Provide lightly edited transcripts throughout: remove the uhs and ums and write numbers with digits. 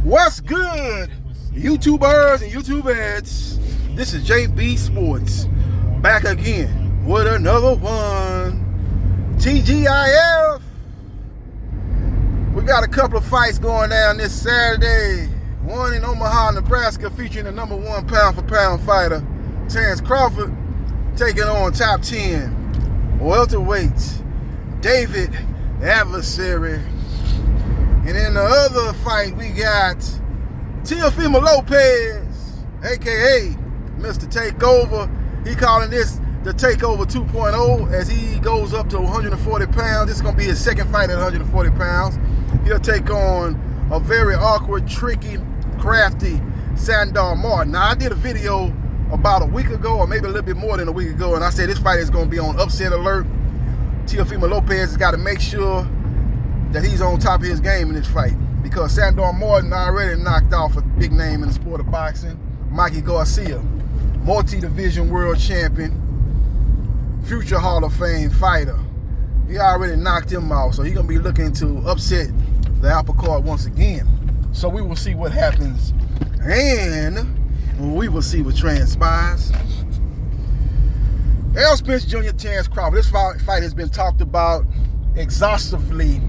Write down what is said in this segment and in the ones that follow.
What's good, YouTubers and YouTubettes? This is JBsports back again with another one. TGIF. We got a couple of fights going down this Saturday. One in Omaha, Nebraska, featuring the #1 pound-for-pound fighter, Spence-Crawford, taking on top 10 welterweight David Adversary. And in the other fight, we got Teofimo Lopez, aka Mr. Takeover. He calling this the Takeover 2.0 as he goes up to 140 pounds. This is going to be his second fight at 140 pounds. He'll take on a very awkward, tricky, crafty Sandor Martin. Now, I did a video about a week ago, or maybe a little bit more than a week ago, and I said this fight is going to be on upset alert. Teofimo Lopez has got to make sure that he's on top of his game in this fight, because Sandor Martin already knocked off a big name in the sport of boxing, Mikey Garcia, multi-division world champion, future Hall of Fame fighter. He already knocked him out, so he's going to be looking to upset the apple cart once again. So we will see what happens, and we will see what transpires. Spence Jr., Spence-Crawford. This fight has been talked about exhaustively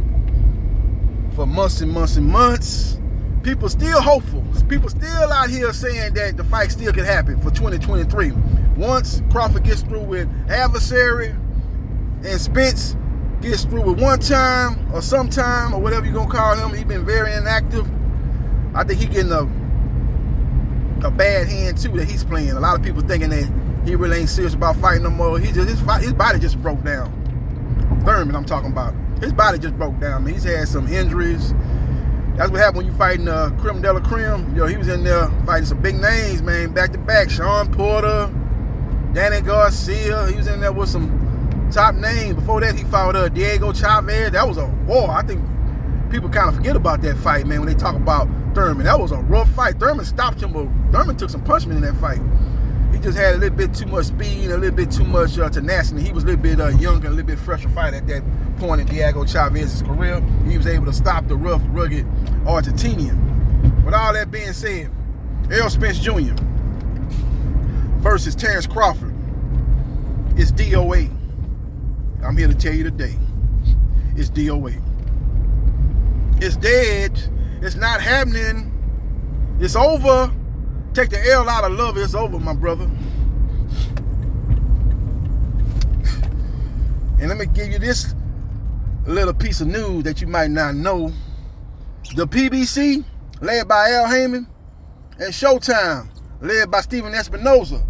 for months and months and months. People still hopeful. People still out here saying that the fight still could happen for 2023. Once Crawford gets through with Adversary and Spence gets through with one time or sometime or whatever you're going to call him, he's been very inactive. I think he's getting a bad hand too that he's playing. A lot of people thinking that he really ain't serious about fighting no more. His body just broke down. Thurman, I'm talking about. His body just broke down, man. He's had some injuries. That's what happened when you fighting Creme de la Creme. He was in there fighting some big names, man, back to back. Sean Porter, Danny Garcia. He was in there with some top names. Before that, he fought Diego Chavez. That was a war. I think people kind of forget about that fight, man, when they talk about Thurman. That was a rough fight. Thurman stopped him, but Thurman took some punishment in that fight. He just had a little bit too much speed, a little bit too much tenacity. He was a little bit younger, a little bit fresher fight at that point in Diego Chavez's career. He was able to stop the rough, rugged Argentinian. With all that being said, Spence Jr. versus Terrence Crawford. It's DOA. I'm here to tell you today. It's DOA. It's dead. It's not happening. It's over. Take the L out of love. It's over, my brother. And let me give you this little piece of news that you might not know. The PBC, led by Al Heyman, and Showtime, led by Steven Espinoza,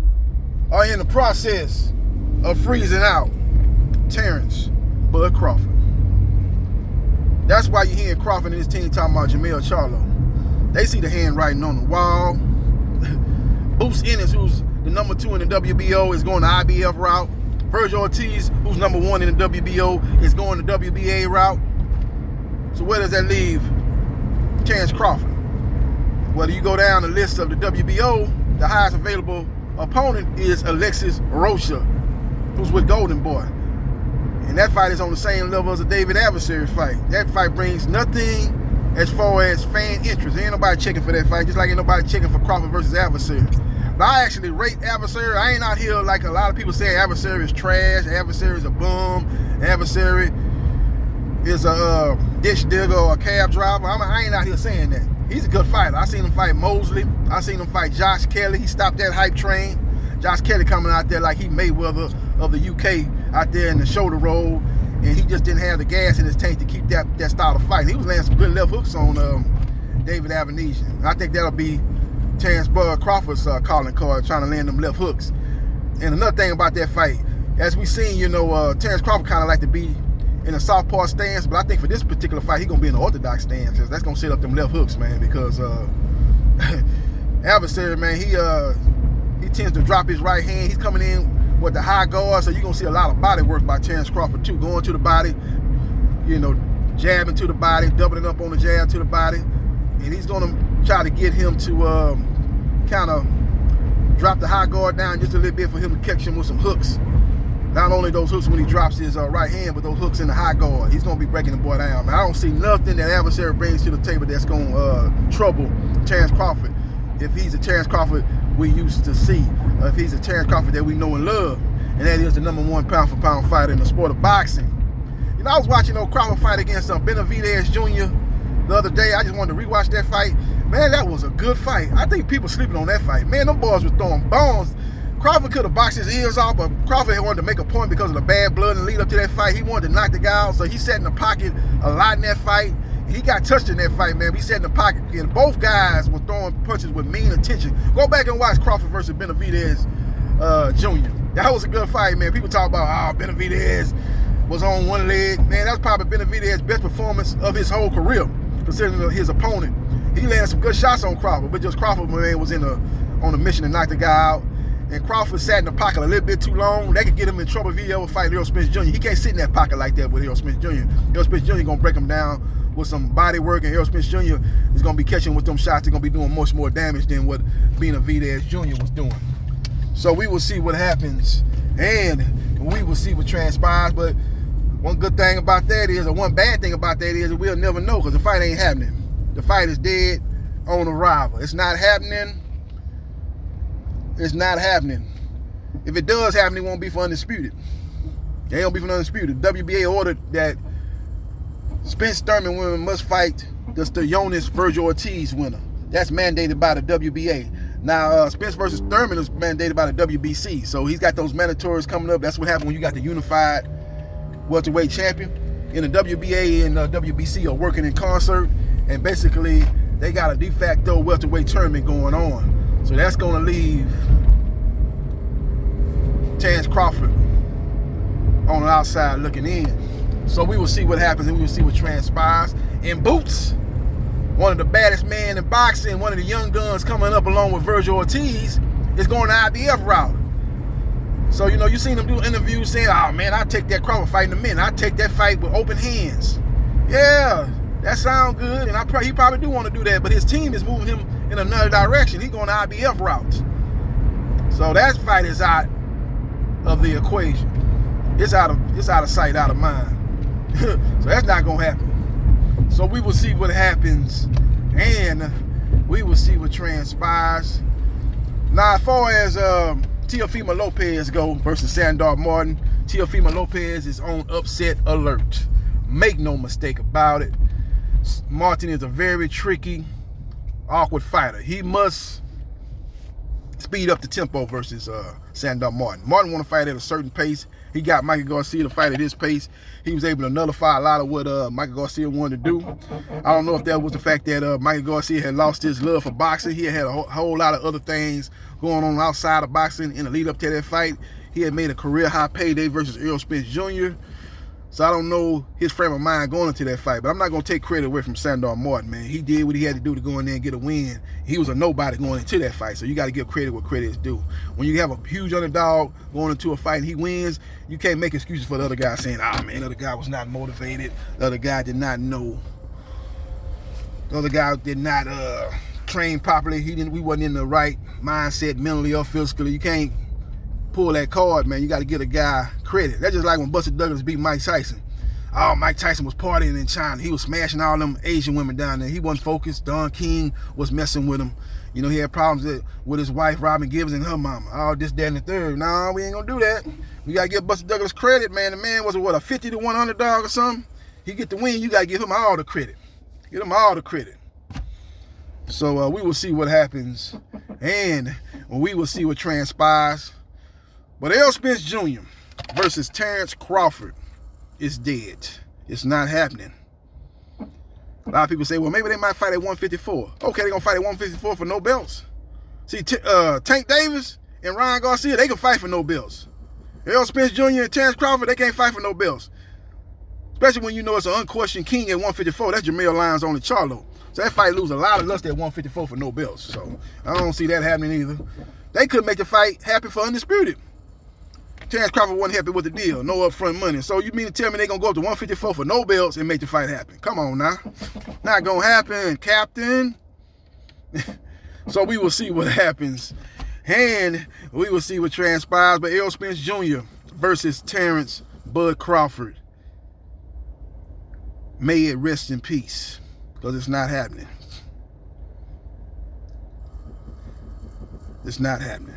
are in the process of freezing out Terrence Bud Crawford. That's why you're hearing Crawford and his team talking about Jermell Charlo. They see the handwriting on the wall. Boots Ennis, who's the #2 in the WBO, is going the IBF route. Virgil Ortiz, who's #1 in the WBO, is going the WBA route. So where does that leave Terrence Crawford? Whether you go down the list of the WBO, the highest available opponent is Alexis Rocha, who's with Golden Boy. And that fight is on the same level as a David Adversary fight. That fight brings nothing as far as fan interest. Ain't nobody checking for that fight, just like ain't nobody checking for Crawford versus Adversary. But I actually rate Adversary. I ain't out here like a lot of people say Adversary is trash, Adversary is a bum, Adversary is a dish digger or a cab driver. I ain't out here saying that. He's a good fighter. I seen him fight Mosley. I seen him fight Josh Kelly. He stopped that hype train. Josh Kelly coming out there like he Mayweather of the UK out there in the shoulder roll, and he just didn't have the gas in his tank to keep that style of fight. He was landing some good left hooks on David Avanesian. I think that'll be Terrence Bud Crawford's calling card, trying to land them left hooks. And another thing about that fight, as we seen, Terrence Crawford kind of like to be in a southpaw stance, but I think for this particular fight, he's going to be in the orthodox stance, because that's going to set up them left hooks, man, because Adversary, man, he tends to drop his right hand. He's coming in with the high guard, so you're going to see a lot of body work by Terrence Crawford, too, going to the body, jabbing to the body, doubling up on the jab to the body, and he's going to try to get him to kind of drop the high guard down just a little bit for him to catch him with some hooks Not only those hooks when he drops his right hand, but those hooks in the high guard. He's going to be breaking the boy down, man. I don't see nothing that adversary brings to the table that's going to trouble Terence Crawford. If he's a Terence Crawford we used to see, or if he's a Terence Crawford that we know and love, and that is the #1 pound-for-pound fighter in the sport of boxing. You know, I was watching Crawford fight against Benavidez Jr. the other day. I just wanted to rewatch that fight. Man, that was a good fight. I think people sleeping on that fight. Man, them boys were throwing bones. Crawford could have boxed his ears off, but Crawford wanted to make a point because of the bad blood and lead up to that fight. He wanted to knock the guy out, so he sat in the pocket a lot in that fight. He got touched in that fight, man. He sat in the pocket, and both guys were throwing punches with mean intention. Go back and watch Crawford versus Benavidez Jr. That was a good fight, man. People talk about, oh, Benavidez was on one leg. Man, that's probably Benavidez's best performance of his whole career, considering his opponent. He landed some good shots on Crawford, but just Crawford, man, was on a mission to knock the guy out. And Crawford sat in the pocket a little bit too long. That could get him in trouble if he ever fight Errol Spence Jr. He can't sit in that pocket like that with Errol Spence Jr. Errol Spence Jr. gonna break him down with some body work, and Errol Spence Jr. is gonna be catching with them shots. They're gonna be doing much more damage than what Benavidez Jr. was doing. So we will see what happens, and we will see what transpires. But one good thing about that is, or one bad thing about that is, that we'll never know because the fight ain't happening. The fight is dead on arrival. It's not happening. It's not happening. If it does happen, it won't be for undisputed. It ain't gonna be for undisputed. WBA ordered that Spence Thurman women must fight the Stellonis Virgil Ortiz winner. That's mandated by the WBA. Now, Spence versus Thurman is mandated by the WBC. So he's got those mandatories coming up. That's what happened when you got the unified welterweight champion. And the WBA and WBC are working in concert. And basically, they got a de facto welterweight tournament going on. So that's going to leave Terence Crawford on the outside looking in. So we will see what happens, and we will see what transpires. In Boots, one of the baddest men in boxing, one of the young guns coming up along with Virgil Ortiz, is going the IBF route. So, you know, you seen him do interviews saying, oh, man, I'll take that Crawford fight in a minute. I'll take that fight with open hands. Yeah, that sounds good, and he probably do want to do that, but his team is moving him in another direction. He's going the IBF route. So that fight is out of the equation. It's out of sight, out of mind. So that's not going to happen. So we will see what happens, and we will see what transpires. Now, as far as Teofimo Lopez go versus Sandor Martin, Teofimo Lopez is on upset alert. Make no mistake about it. Martin is a very tricky, awkward fighter. He must speed up the tempo versus Sandor Martin. Martin want to fight at a certain pace. He got Michael Garcia to fight at his pace. He was able to nullify a lot of what Michael Garcia wanted to do. I don't know if that was the fact that Michael Garcia had lost his love for boxing. He had a whole lot of other things going on outside of boxing in the lead up to that fight. He had made a career high payday versus Errol Spence Jr. So I don't know his frame of mind going into that fight, but I'm not going to take credit away from Sandor Martin, man. He did what he had to do to go in there and get a win. He was a nobody going into that fight, so you got to give credit where credit is due. When you have a huge underdog going into a fight and he wins, you can't make excuses for the other guy saying, oh, man, the other guy was not motivated. The other guy did not know. The other guy did not train properly. We wasn't in the right mindset mentally or physically. You can't pull that card, man. You got to give a guy credit. That's just like when Buster Douglas beat Mike Tyson. Oh, Mike Tyson was partying in China. He was smashing all them Asian women down there. He wasn't focused. Don King was messing with him. You know, he had problems with his wife, Robin Gibbs, and her mama. Oh, this, that, and the third. No, we ain't gonna do that. We gotta give Buster Douglas credit, man. The man was a 50 to 1 underdog or something. He get the win. You gotta give him all the credit. Give him all the credit. So we will see what happens, and we will see what transpires. But Errol Spence Jr. versus Terence Crawford is dead. It's not happening. A lot of people say, well, maybe they might fight at 154. Okay, they're going to fight at 154 for no belts. See, Tank Davis and Ryan Garcia, they can fight for no belts. Errol Spence Jr. and Terence Crawford, they can't fight for no belts. Especially when you know it's an unquestioned king at 154. That's Jamel Lyons on the Charlo. So that fight lose a lot of lust at 154 for no belts. So I don't see that happening either. They could make the fight happen for undisputed. Terence Crawford wasn't happy with the deal. No upfront money. So you mean to tell me they're going to go up to 154 for no belts and make the fight happen? Come on now. Not going to happen, Captain. So we will see what happens. And we will see what transpires. But Errol Spence Jr. versus Terrence Bud Crawford. May it rest in peace, because it's not happening. It's not happening.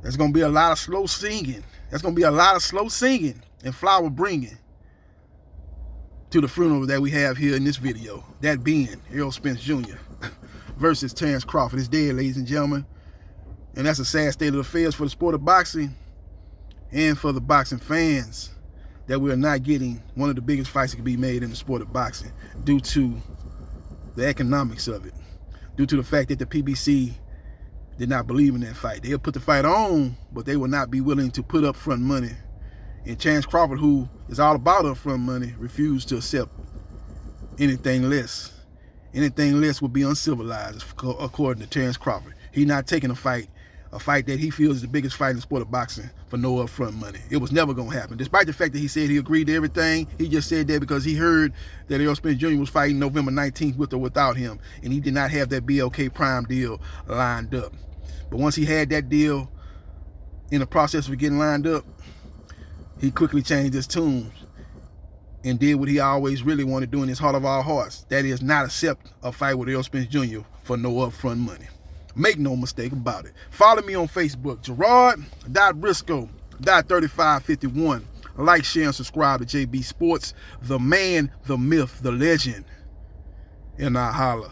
There's going to be a lot of slow singing. There's going to be a lot of slow singing and flower bringing to the funeral that we have here in this video. That being Errol Spence Jr. versus Terrence Crawford. It's dead, ladies and gentlemen. And that's a sad state of affairs for the sport of boxing and for the boxing fans, that we are not getting one of the biggest fights that can be made in the sport of boxing due to the economics of it, due to the fact that the PBC did not believe in that fight. They'll put the fight on, but they will not be willing to put up front money. And Terrence Crawford, who is all about upfront money, refused to accept anything less. Anything less would be uncivilized, according to Terrence Crawford. He's not taking a fight that he feels is the biggest fight in the sport of boxing, for no upfront money. It was never going to happen. Despite the fact that he said he agreed to everything, he just said that because he heard that Errol Spence Jr. was fighting November 19th with or without him, and he did not have that BLK Prime deal lined up. But once he had that deal in the process of getting lined up, he quickly changed his tune and did what he always really wanted to do in his heart of all hearts. That is, not accept a fight with Errol Spence Jr. for no upfront money. Make no mistake about it. Follow me on Facebook, Gerard.Briscoe.3551. Like, share, and subscribe to JB Sports, the man, the myth, the legend. And I holla.